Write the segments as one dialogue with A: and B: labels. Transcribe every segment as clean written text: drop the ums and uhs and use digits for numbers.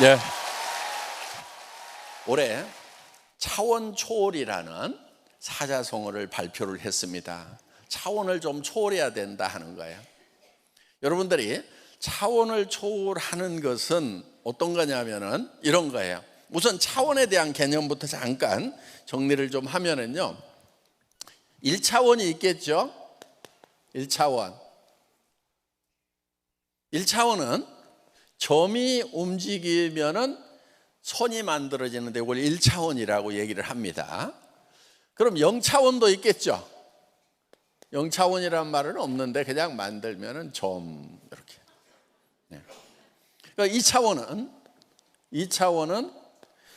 A: 예. 올해 차원 초월이라는 사자성어를 발표를 했습니다. 차원을 좀 초월해야 된다 하는 거예요. 여러분들이 차원을 초월하는 것은 어떤 거냐면은 이런 거예요. 우선 차원에 대한 개념부터 잠깐 정리를 좀 하면은요, 1차원이 있겠죠. 1차원. 1차원은 점이 움직이면은 선이 만들어지는데 이걸 1차원이라고 얘기를 합니다. 그럼 0차원도 있겠죠. 0차원이란 말은 없는데 그냥 만들면은 점 이렇게. 그러니까 2차원은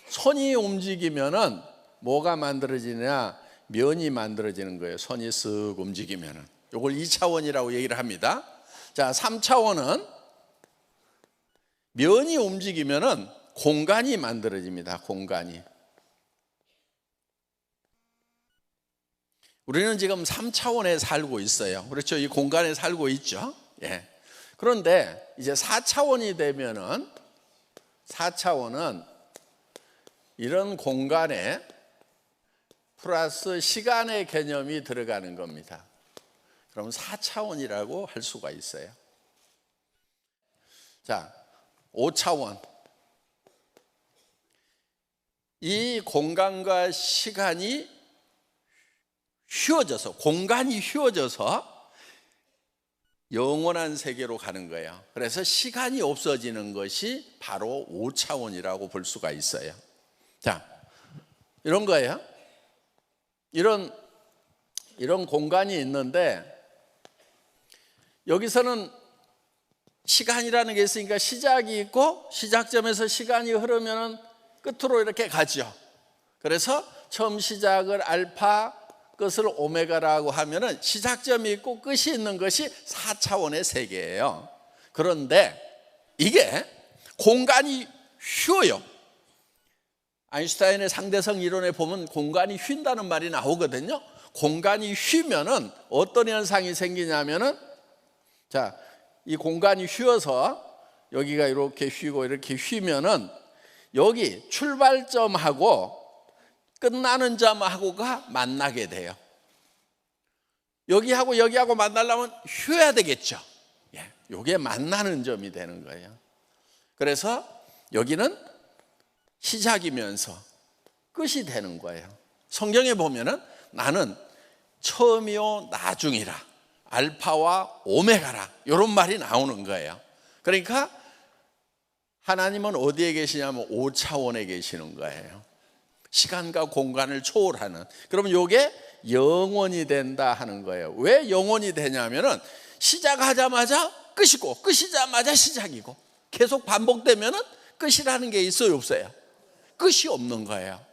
A: 선이 움직이면은 뭐가 만들어지냐? 면이 만들어지는 거예요. 선이 쓱 움직이면은. 이걸 2차원이라고 얘기를 합니다. 자, 3차원은 면이 움직이면은 공간이 만들어집니다. 공간이. 우리는 지금 3차원에 살고 있어요. 그렇죠? 이 공간에 살고 있죠. 예. 그런데 이제 4차원이 되면은 4차원은 이런 공간에 플러스 시간의 개념이 들어가는 겁니다. 그럼 4차원이라고 할 수가 있어요. 자, 5차원. 이 공간과 시간이 휘어져서, 공간이 휘어져서 영원한 세계로 가는 거예요. 그래서 시간이 없어지는 것이 바로 5차원이라고 볼 수가 있어요. 자, 이런 거예요. 이런 공간이 있는데 여기서는 시간이라는 게 있으니까 시작이 있고 시작점에서 시간이 흐르면 끝으로 이렇게 가죠. 그래서 처음 시작을 알파, 끝을 오메가라고 하면은 시작점이 있고 끝이 있는 것이 4차원의 세계예요. 그런데 이게 공간이 휘어요. 아인슈타인의 상대성 이론에 보면 공간이 휜다는 말이 나오거든요. 공간이 휘면은 어떤 현상이 생기냐면은, 자, 이 공간이 휘어서 여기가 이렇게 휘고 이렇게 휘면은 여기 출발점하고 끝나는 점하고가 만나게 돼요. 여기하고 여기하고 만나려면 휘어야 되겠죠. 예, 이게 만나는 점이 되는 거예요. 그래서 여기는 시작이면서 끝이 되는 거예요. 성경에 보면은 나는 처음이요 나중이라, 알파와 오메가라, 이런 말이 나오는 거예요. 그러니까 하나님은 어디에 계시냐면 5차원에 계시는 거예요. 시간과 공간을 초월하는. 그러면 이게 영원이 된다 하는 거예요. 왜 영원이 되냐면은 시작하자마자 끝이고 끝이자마자 시작이고 계속 반복되면은 끝이라는 게 있어요, 없어요? 끝이 없는 거예요.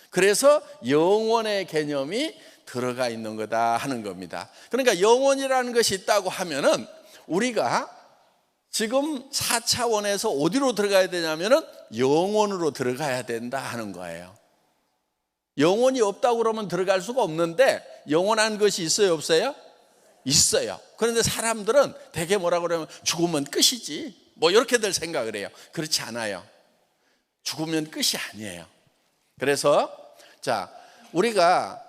A: 그래서 영원의 개념이 들어가 있는 거다 하는 겁니다. 그러니까 영원이라는 것이 있다고 하면은 우리가 지금 4차원에서 어디로 들어가야 되냐면은 영원으로 들어가야 된다 하는 거예요. 영혼이 없다고 그러면 들어갈 수가 없는데 영원한 것이 있어요, 없어요? 있어요. 그런데 사람들은 대개 뭐라고 그러면 죽으면 끝이지, 뭐 이렇게들 생각을 해요. 그렇지 않아요. 죽으면 끝이 아니에요. 그래서 자, 우리가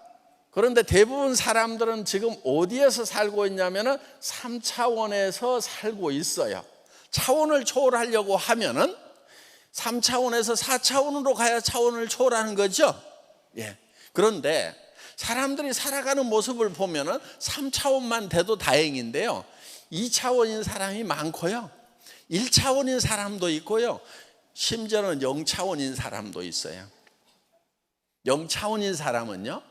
A: 그런데 대부분 사람들은 지금 어디에서 살고 있냐면은 3차원에서 살고 있어요. 차원을 초월하려고 하면은 3차원에서 4차원으로 가야 차원을 초월하는 거죠. 예. 그런데 사람들이 살아가는 모습을 보면은 3차원만 돼도 다행인데요, 2차원인 사람이 많고요, 1차원인 사람도 있고요, 심지어는 0차원인 사람도 있어요. 0차원인 사람은요,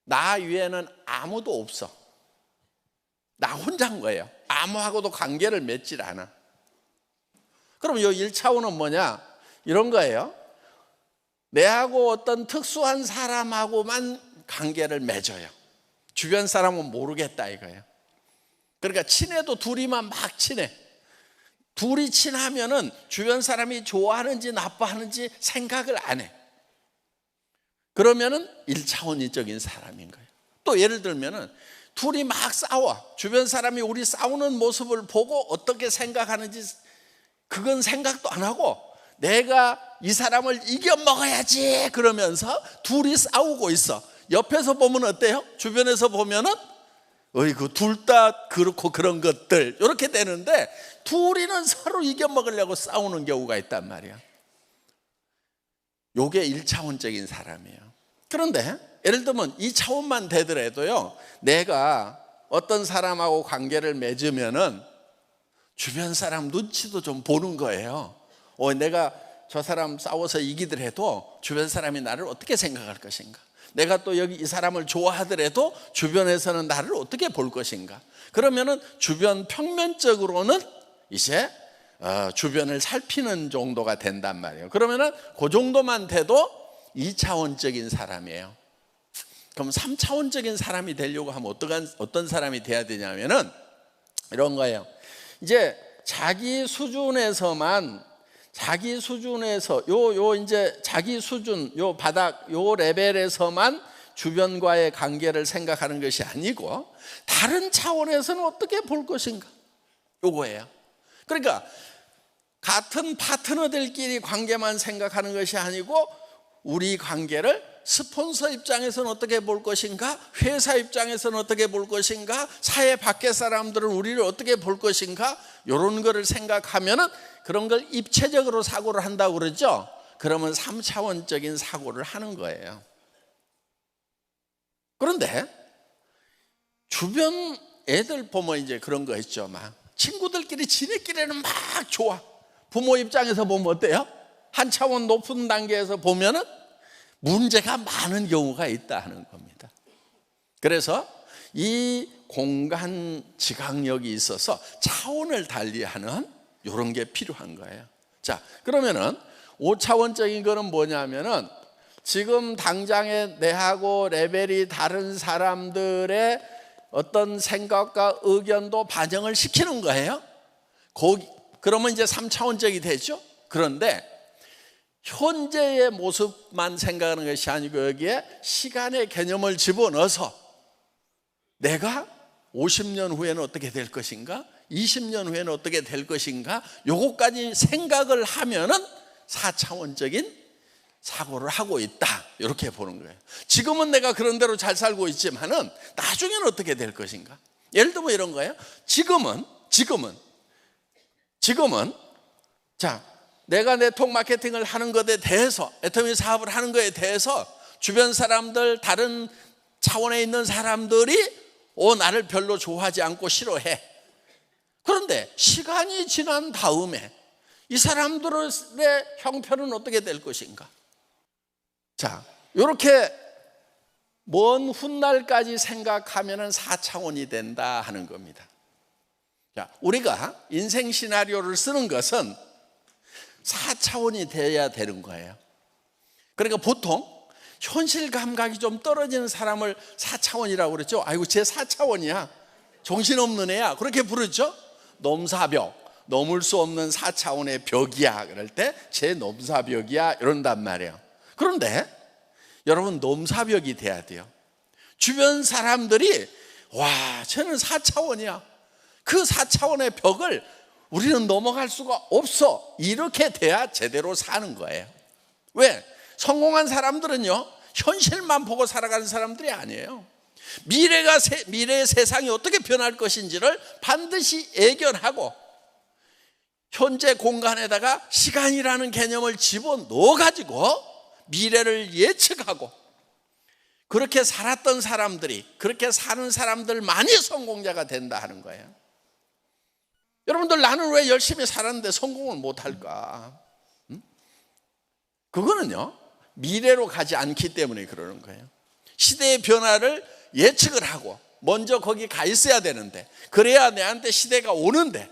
A: 나 위에는 아무도 없어. 나 혼자인 거예요. 아무하고도 관계를 맺질 않아. 그럼 이 1차원은 뭐냐? 이런 거예요. 내하고 어떤 특수한 사람하고만 관계를 맺어요. 주변 사람은 모르겠다 이거예요. 그러니까 친해도 둘이만 막 친해. 둘이 친하면은 주변 사람이 좋아하는지 나빠하는지 생각을 안 해. 그러면은 1차원적인 사람인 거예요. 또 예를 들면은 둘이 막 싸워. 주변 사람이 우리 싸우는 모습을 보고 어떻게 생각하는지 그건 생각도 안 하고 내가 이 사람을 이겨 먹어야지 그러면서 둘이 싸우고 있어. 옆에서 보면 어때요? 주변에서 보면은 어이구 둘 다 그렇고 그런 것들 이렇게 되는데 둘이는 서로 이겨 먹으려고 싸우는 경우가 있단 말이야. 요게 1차원적인 사람이에요. 그런데 예를 들면 2차원만 되더라도요, 내가 어떤 사람하고 관계를 맺으면은 주변 사람 눈치도 좀 보는 거예요. 내가 저 사람 싸워서 이기더라도 주변 사람이 나를 어떻게 생각할 것인가? 내가 또 여기 이 사람을 좋아하더라도 주변에서는 나를 어떻게 볼 것인가? 그러면은 주변 평면적으로는 이제 주변을 살피는 정도가 된단 말이에요. 그러면은 그 정도만 돼도 2차원적인 사람이에요. 그럼 3차원적인 사람이 되려고 하면 어떤 사람이 돼야 되냐면은 이런 거예요. 이제 자기 수준에서 이제 자기 수준 요 바닥 요 레벨에서만 주변과의 관계를 생각하는 것이 아니고 다른 차원에서는 어떻게 볼 것인가, 요거예요. 그러니까 같은 파트너들끼리 관계만 생각하는 것이 아니고 우리 관계를 스폰서 입장에서는 어떻게 볼 것인가, 회사 입장에서는 어떻게 볼 것인가, 사회 밖의 사람들은 우리를 어떻게 볼 것인가, 이런 거를 생각하면은 그런 걸 입체적으로 사고를 한다고 그러죠. 그러면 3차원적인 사고를 하는 거예요. 그런데 주변 애들 보면 이제 그런 거 있죠. 막 친구들끼리 지네끼리는 막 좋아. 부모 입장에서 보면 어때요? 한 차원 높은 단계에서 보면은 문제가 많은 경우가 있다 하는 겁니다. 그래서 이 공간 지각력이 있어서 차원을 달리하는 이런 게 필요한 거예요. 자, 그러면은 5차원적인 거는 뭐냐면은 지금 당장에 내하고 레벨이 다른 사람들의 어떤 생각과 의견도 반영을 시키는 거예요. 그러면 이제 3차원적이 되죠. 그런데 현재의 모습만 생각하는 것이 아니고 여기에 시간의 개념을 집어넣어서 내가 50년 후에는 어떻게 될 것인가, 20년 후에는 어떻게 될 것인가, 요거까지 생각을 하면은 4차원적인 사고를 하고 있다, 이렇게 보는 거예요. 지금은 내가 그런 대로 잘 살고 있지만은 나중에는 어떻게 될 것인가. 예를 들면 이런 거예요. 지금은 자, 내가 네트워크 마케팅을 하는 것에 대해서, 애터미 사업을 하는 것에 대해서 주변 사람들, 다른 차원에 있는 사람들이 나를 별로 좋아하지 않고 싫어해. 그런데 시간이 지난 다음에 이 사람들의 형편은 어떻게 될 것인가? 자, 이렇게 먼 훗날까지 생각하면 4차원이 된다 하는 겁니다. 자, 우리가 인생 시나리오를 쓰는 것은 4차원이 돼야 되는 거예요. 그러니까 보통 현실 감각이 좀 떨어지는 사람을 4차원이라고 그랬죠. 아이고 쟤 4차원이야, 정신없는 애야, 그렇게 부르죠. 넘사벽, 넘을 수 없는 4차원의 벽이야, 그럴 때 쟤 넘사벽이야 이런단 말이에요. 그런데 여러분, 넘사벽이 돼야 돼요. 주변 사람들이 와, 쟤는 4차원이야, 그 4차원의 벽을 우리는 넘어갈 수가 없어, 이렇게 돼야 제대로 사는 거예요. 왜? 성공한 사람들은요, 현실만 보고 살아가는 사람들이 아니에요. 미래의 세상이 어떻게 변할 것인지를 반드시 예견하고 현재 공간에다가 시간이라는 개념을 집어넣어가지고 미래를 예측하고 그렇게 살았던 사람들이, 그렇게 사는 사람들만이 성공자가 된다 하는 거예요. 여러분들, 나는 왜 열심히 살았는데 성공을 못할까? 그거는요, 미래로 가지 않기 때문에 그러는 거예요. 시대의 변화를 예측을 하고 먼저 거기 가 있어야 되는데, 그래야 내한테 시대가 오는데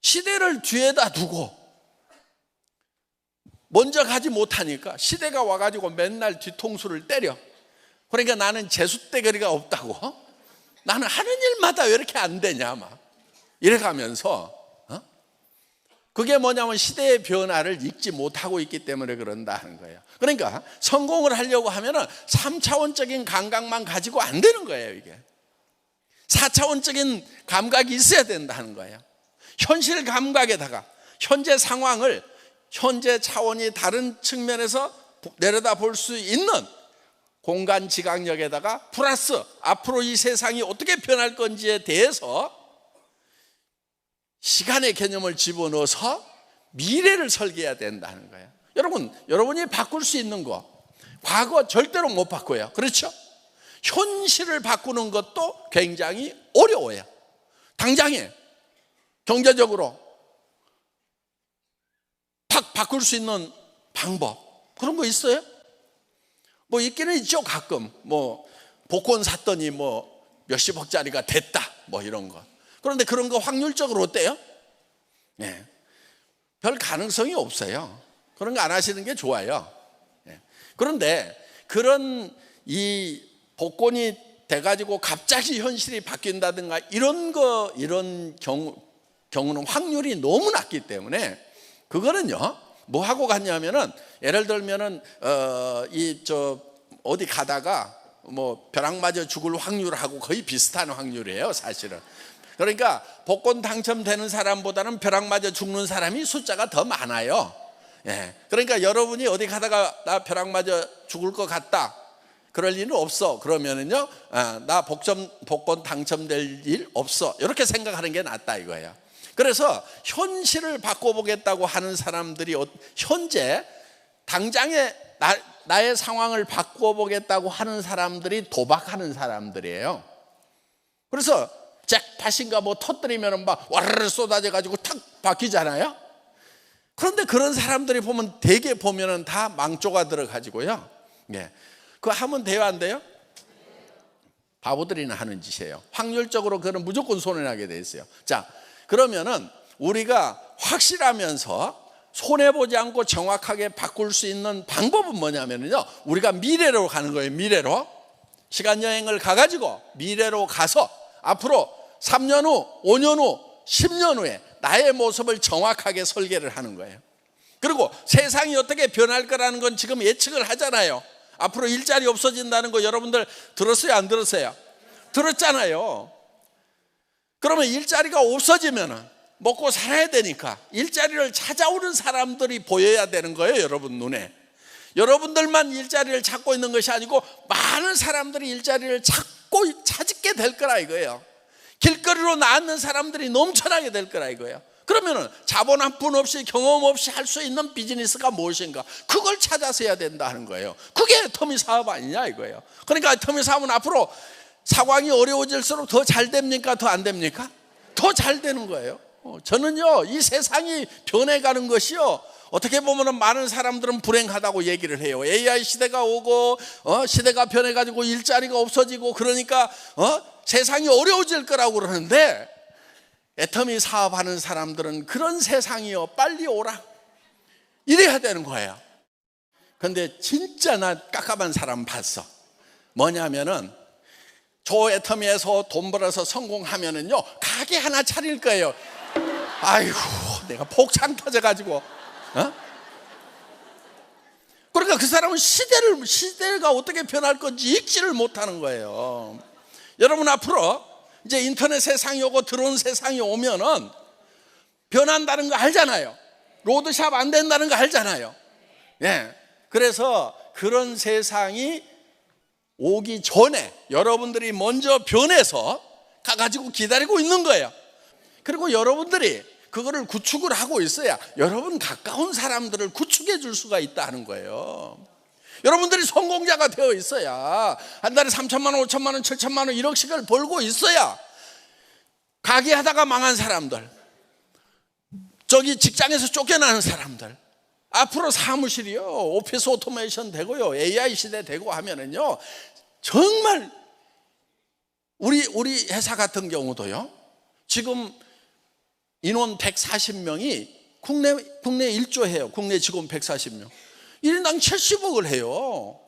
A: 시대를 뒤에다 두고 먼저 가지 못하니까 시대가 와가지고 맨날 뒤통수를 때려. 그러니까 나는 재수대거리가 없다고, 나는 하는 일마다 왜 이렇게 안 되냐 막 이래가면서, 그게 뭐냐면 시대의 변화를 읽지 못하고 있기 때문에 그런다 하는 거예요. 그러니까 성공을 하려고 하면은 3차원적인 감각만 가지고 안 되는 거예요. 이게 4차원적인 감각이 있어야 된다 하는 거예요. 현실 감각에다가 현재 상황을 현재 차원이 다른 측면에서 내려다 볼 수 있는 공간 지각력에다가 플러스 앞으로 이 세상이 어떻게 변할 건지에 대해서 시간의 개념을 집어넣어서 미래를 설계해야 된다는 거예요. 여러분이 바꿀 수 있는 거 과거 절대로 못 바꿔요. 그렇죠? 현실을 바꾸는 것도 굉장히 어려워요. 당장에 경제적으로 바꿀 수 있는 방법 그런 거 있어요? 뭐 있기는 있죠. 가끔 뭐 복권 샀더니 뭐 몇십억짜리가 됐다 뭐 이런 거. 그런데 그런 거 확률적으로 어때요? 네. 별 가능성이 없어요. 그런 거 안 하시는 게 좋아요. 네. 그런데 그런 이 복권이 돼가지고 갑자기 현실이 바뀐다든가 이런 경우는 확률이 너무 낮기 때문에 그거는요 뭐 하고 갔냐면은 예를 들면은 어디 가다가 뭐 벼락 맞아 죽을 확률하고 거의 비슷한 확률이에요 사실은. 그러니까 복권 당첨되는 사람보다는 벼락 맞아 죽는 사람이 숫자가 더 많아요. 예. 그러니까 여러분이 어디 가다가 나 벼락 맞아 죽을 것 같다 그럴 일은 없어 그러면은요 나 복권 당첨될 일 없어 이렇게 생각하는 게 낫다 이거예요. 그래서 현실을 바꿔보겠다고 하는 사람들이 현재 당장의 나의 상황을 바꿔보겠다고 하는 사람들이 도박하는 사람들이에요. 그래서 잭팟인가 뭐 터뜨리면 막 와르르 쏟아져 가지고 탁 바뀌잖아요. 그런데 그런 사람들이 보면 대개 보면은 다 망조가 들어가지고요. 예. 그거 하면 돼요 안 돼요? 바보들이나 하는 짓이에요. 확률적으로 그거는 무조건 손해나게 돼 있어요. 자, 그러면은 우리가 확실하면서 손해보지 않고 정확하게 바꿀 수 있는 방법은 뭐냐면요 우리가 미래로 가는 거예요. 미래로 시간여행을 가가지고 미래로 가서 앞으로 3년 후, 5년 후, 10년 후에 나의 모습을 정확하게 설계를 하는 거예요. 그리고 세상이 어떻게 변할 거라는 건 지금 예측을 하잖아요. 앞으로 일자리 없어진다는 거 여러분들 들었어요 안 들었어요? 들었잖아요. 그러면 일자리가 없어지면 먹고 살아야 되니까 일자리를 찾아오는 사람들이 보여야 되는 거예요. 여러분 눈에 여러분들만 일자리를 찾고 있는 것이 아니고 많은 사람들이 일자리를 찾게 될 거라 이거예요. 길거리로 나앉는 사람들이 넘쳐나게 될 거라 이거예요. 그러면은 자본 한 푼 없이 경험 없이 할 수 있는 비즈니스가 무엇인가 그걸 찾아서 해야 된다는 거예요. 그게 애터미 사업 아니냐 이거예요. 그러니까 애터미 사업은 앞으로 상황이 어려워질수록 더 잘 됩니까? 더 안 됩니까? 더 잘 되는 거예요. 저는요 이 세상이 변해가는 것이요 어떻게 보면 많은 사람들은 불행하다고 얘기를 해요. AI 시대가 오고 시대가 변해가지고 일자리가 없어지고 그러니까 세상이 어려워질 거라고 그러는데 애터미 사업하는 사람들은 그런 세상이요 빨리 오라 이래야 되는 거예요. 근데 진짜 나 깝깝한 사람 봤어. 뭐냐면은 저 애터미에서 돈 벌어서 성공하면은요 가게 하나 차릴 거예요. 아이고 내가 폭창 터져가지고 그러니까 그 사람은 시대가 어떻게 변할 건지 읽지를 못하는 거예요. 여러분 앞으로 이제 인터넷 세상이 오고 드론 세상이 오면은 변한다는 거 알잖아요. 로드샵 안 된다는 거 알잖아요. 예. 그래서 그런 세상이 오기 전에 여러분들이 먼저 변해서 가가지고 기다리고 있는 거예요. 그리고 여러분들이 그거를 구축을 하고 있어야 여러분 가까운 사람들을 구축해 줄 수가 있다는 거예요. 여러분들이 성공자가 되어 있어야 한 달에 3천만 원, 5천만 원, 7천만 원, 1억씩을 벌고 있어야 가게 하다가 망한 사람들, 저기 직장에서 쫓겨나는 사람들 앞으로 사무실이요 오피스 오토메이션 되고요 AI 시대 되고 하면은요 정말 우리 회사 같은 경우도요 지금 인원 140명이 국내 1조해요. 국내 직원 140명 1인당 70억을 해요.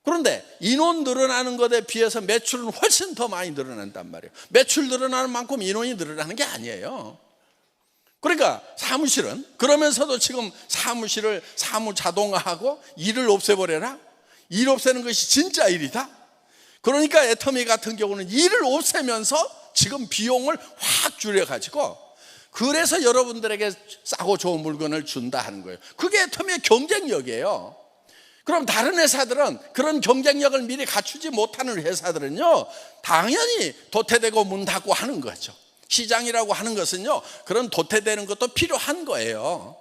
A: 그런데 인원 늘어나는 것에 비해서 매출은 훨씬 더 많이 늘어난단 말이에요. 매출 늘어나는 만큼 인원이 늘어나는 게 아니에요. 그러니까 사무실은 그러면서도 지금 사무 자동화하고 일을 없애버려라. 일 없애는 것이 진짜 일이다. 그러니까 애터미 같은 경우는 일을 없애면서 지금 비용을 확 줄여가지고 그래서 여러분들에게 싸고 좋은 물건을 준다 하는 거예요. 그게 터미의 경쟁력이에요. 그럼 다른 회사들은, 그런 경쟁력을 미리 갖추지 못하는 회사들은요, 당연히 도태되고 문 닫고 하는 거죠. 시장이라고 하는 것은요, 그런 도태되는 것도 필요한 거예요.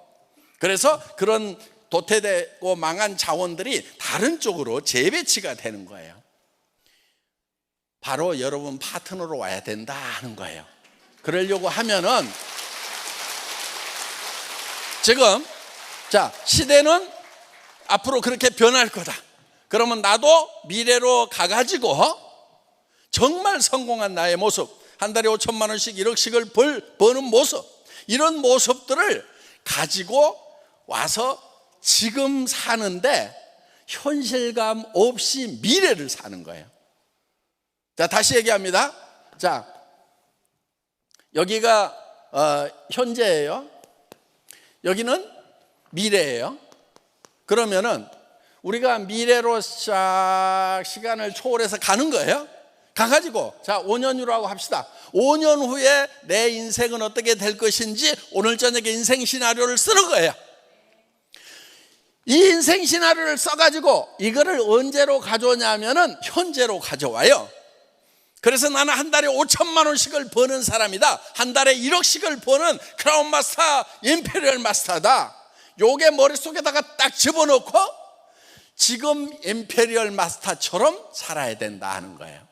A: 그래서 그런 도태되고 망한 자원들이 다른 쪽으로 재배치가 되는 거예요. 바로 여러분 파트너로 와야 된다 하는 거예요. 그러려고 하면은 지금 시대는 앞으로 그렇게 변할 거다. 그러면 나도 미래로 가가지고 정말 성공한 나의 모습, 한 달에 5천만 원씩 1억씩을 버는 모습, 이런 모습들을 가지고 와서 지금 사는데 현실감 없이 미래를 사는 거예요. 자, 다시 얘기합니다. 자, 여기가 현재예요. 여기는 미래예요. 그러면은 우리가 미래로 싹 시간을 초월해서 가는 거예요. 가가지고 5년 후라고 합시다. 5년 후에 내 인생은 어떻게 될 것인지 오늘 저녁에 인생 시나리오를 쓰는 거예요. 이 인생 시나리오를 써가지고 이거를 언제로 가져오냐면은 현재로 가져와요. 그래서 나는 한 달에 5천만 원씩을 버는 사람이다. 한 달에 1억씩을 버는 크라운 마스터, 임페리얼 마스터다. 요게 머릿속에다가 딱 집어넣고 지금 임페리얼 마스터처럼 살아야 된다 하는 거예요.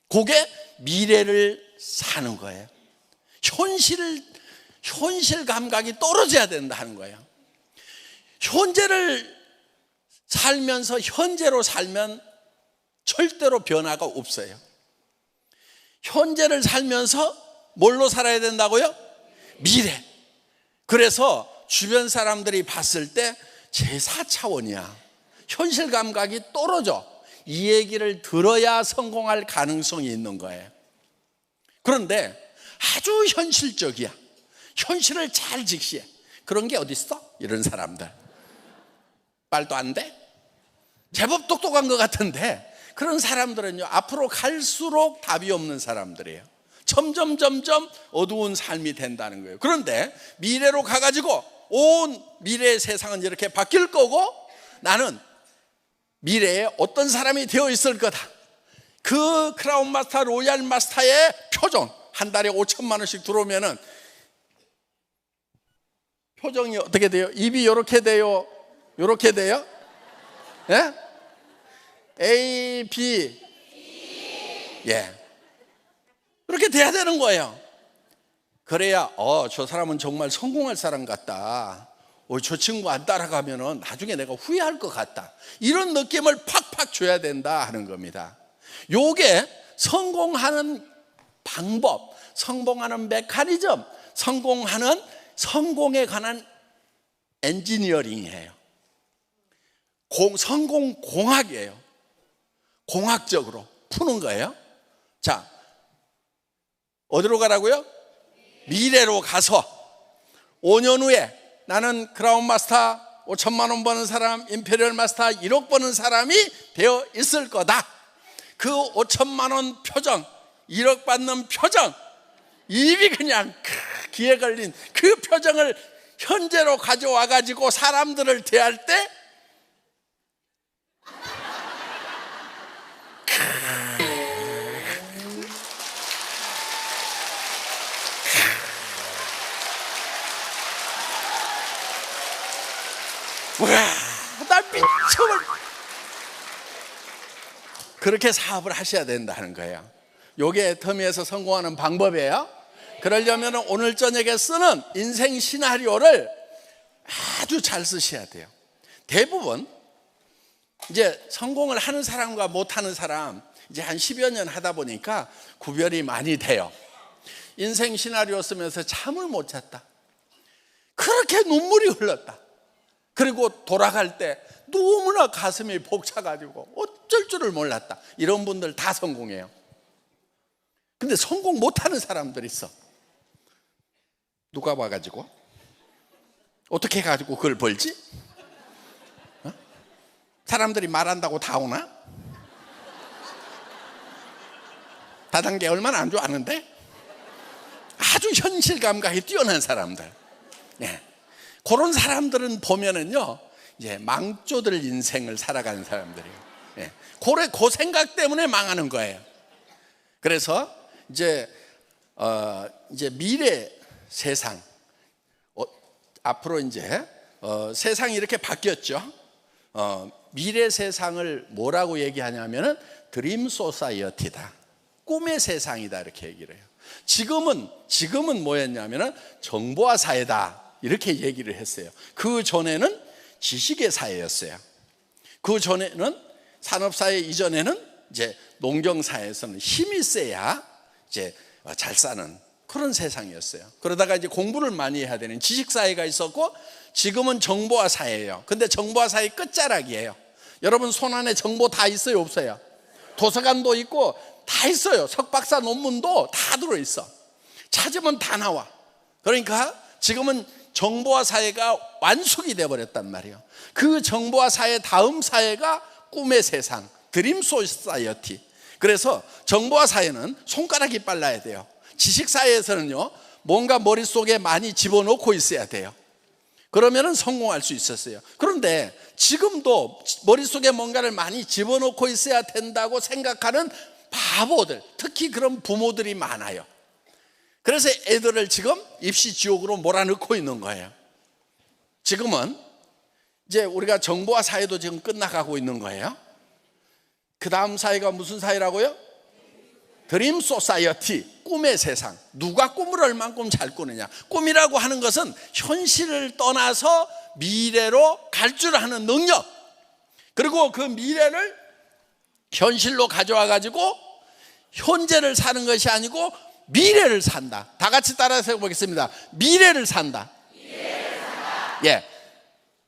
A: 그게 미래를 사는 거예요. 현실 감각이 떨어져야 된다 하는 거예요. 현재를 살면서 현재로 살면 절대로 변화가 없어요. 현재를 살면서 뭘로 살아야 된다고요? 미래. 그래서 주변 사람들이 봤을 때 제4차원이야. 현실 감각이 떨어져. 이 얘기를 들어야 성공할 가능성이 있는 거예요. 그런데 아주 현실적이야. 현실을 잘 직시해. 그런 게 어디 있어? 이런 사람들. 말도 안 돼? 제법 똑똑한 것 같은데 그런 사람들은요, 앞으로 갈수록 답이 없는 사람들이에요. 점점 어두운 삶이 된다는 거예요. 그런데 미래로 가가지고 온 미래의 세상은 이렇게 바뀔 거고 나는 미래에 어떤 사람이 되어 있을 거다. 그 크라운 마스터, 로얄 마스터의 표정, 한 달에 5천만 원씩 들어오면은 표정이 어떻게 돼요? 입이 이렇게 돼요? 이렇게 돼요? 예? A, B. 예. 그렇게 돼야 되는 거예요. 그래야 저 사람은 정말 성공할 사람 같다. 저 친구 안 따라가면은 나중에 내가 후회할 것 같다. 이런 느낌을 팍팍 줘야 된다 하는 겁니다. 요게 성공하는 방법, 성공하는 메커니즘, 성공에 관한 엔지니어링이에요. 성공 공학이에요. 공학적으로 푸는 거예요. 자, 어디로 가라고요? 미래로 가서 5년 후에 나는 크라운 마스터 5천만 원 버는 사람, 임페리얼 마스터 1억 버는 사람이 되어 있을 거다. 그 5천만 원 표정, 1억 받는 표정, 입이 그냥 귀에 걸린 그 표정을 현재로 가져와 가지고 사람들을 대할 때 와, 나 미쳐버려. 그렇게 사업을 하셔야 된다는 거예요. 요게 터미에서 성공하는 방법이에요. 그러려면 오늘 저녁에 쓰는 인생 시나리오를 아주 잘 쓰셔야 돼요. 대부분 이제 성공을 하는 사람과 못하는 사람 이제 한 10여 년 하다 보니까 구별이 많이 돼요. 인생 시나리오 쓰면서 잠을 못 잤다. 그렇게 눈물이 흘렀다. 그리고 돌아갈 때 너무나 가슴이 벅차가지고 어쩔 줄을 몰랐다. 이런 분들 다 성공해요. 근데 성공 못하는 사람들 있어. 누가 와가지고 어떻게 해가지고 그걸 벌지? 사람들이 말한다고 다 오나? 다단계 얼마나 안 좋아하는데? 아주 현실 감각이 뛰어난 사람들. 예. 그런 사람들은 보면은요, 이제 망조들 인생을 살아가는 사람들이에요. 예. 그 생각 때문에 망하는 거예요. 그래서 이제 미래 세상, 앞으로 이제 세상이 이렇게 바뀌었죠. 미래 세상을 뭐라고 얘기하냐면은 드림 소사이어티다, 꿈의 세상이다, 이렇게 얘기를 해요. 지금은 뭐였냐면은 정보화 사회다, 이렇게 얘기를 했어요. 그 전에는 지식의 사회였어요. 그 전에는 산업사회 이전에는 이제 농경사회에서는 힘이 세야 이제 잘 사는 그런 세상이었어요. 그러다가 이제 공부를 많이 해야 되는 지식사회가 있었고, 지금은 정보화 사회예요. 근데 정보화 사회 끝자락이에요. 여러분 손 안에 정보 다 있어요, 없어요? 도서관도 있고 다 있어요. 석박사 논문도 다 들어있어. 찾으면 다 나와. 그러니까 지금은 정보화 사회가 완숙이 되어버렸단 말이에요. 그 정보화 사회 다음 사회가 꿈의 세상, 드림 소사이어티. 그래서 정보화 사회는 손가락이 빨라야 돼요. 지식 사회에서는요, 뭔가 머릿속에 많이 집어넣고 있어야 돼요. 그러면은 성공할 수 있었어요. 그런데 지금도 머릿속에 뭔가를 많이 집어넣고 있어야 된다고 생각하는 바보들, 특히 그런 부모들이 많아요. 그래서 애들을 지금 입시 지옥으로 몰아넣고 있는 거예요. 지금은 이제 우리가 정보화 사회도 지금 끝나가고 있는 거예요. 그 다음 사회가 무슨 사회라고요? 드림 소사이어티, 꿈의 세상. 누가 꿈을 얼만큼 잘 꾸느냐. 꿈이라고 하는 것은 현실을 떠나서 미래로 갈 줄 아는 능력, 그리고 그 미래를 현실로 가져와 가지고 현재를 사는 것이 아니고 미래를 산다. 다 같이 따라서 해보겠습니다. 미래를 산다. 예,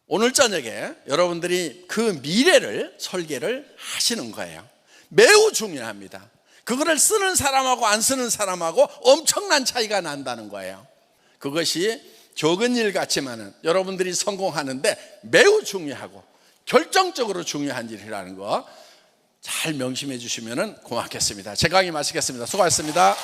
A: 오늘 저녁에 여러분들이 그 미래를 설계를 하시는 거예요. 매우 중요합니다. 그거를 쓰는 사람하고 안 쓰는 사람하고 엄청난 차이가 난다는 거예요. 그것이 적은 일 같지만은 여러분들이 성공하는데 매우 중요하고 결정적으로 중요한 일이라는 거 잘 명심해 주시면 고맙겠습니다. 제 강의 마치겠습니다. 수고하셨습니다.